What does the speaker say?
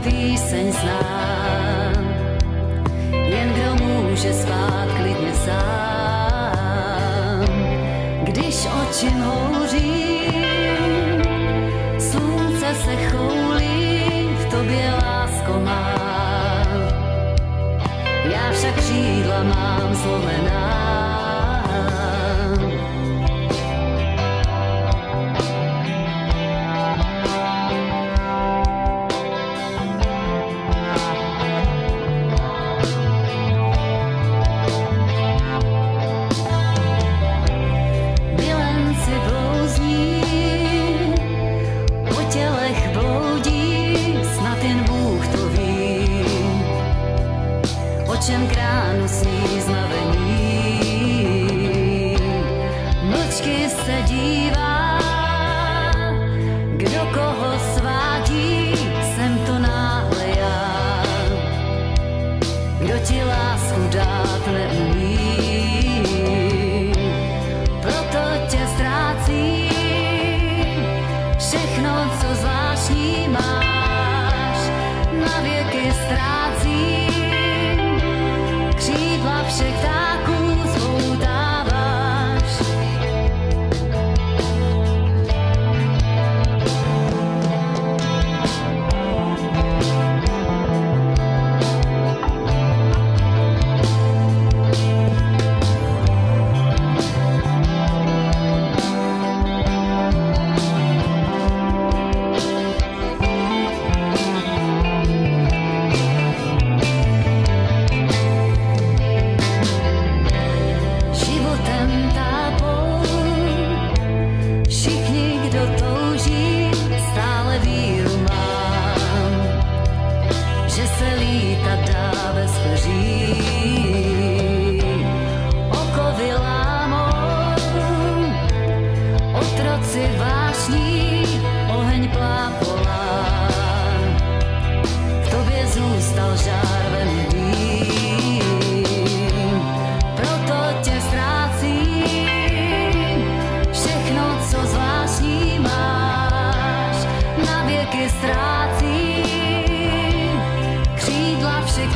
píseň znám, jen kdo může spát klidně sám. Když oči houří, slunce se choulí, v tobě lásko mám. Já však křídla mám zlomená. Očem kránu sní znavení, mlčky se dívá, kdo koho svádí, jsem to náhle já, kdo ti lásku dát neumí, proto tě ztrácí, všechno, co zvláštní máš, na věky ztrácí. Všech ptáků spoutáváš. Vášní oheň plápolá, v tobě zůstal žár venivý, proto tě ztrácím, všechno, co zvláštní máš, na věky ztrácím, křídla všech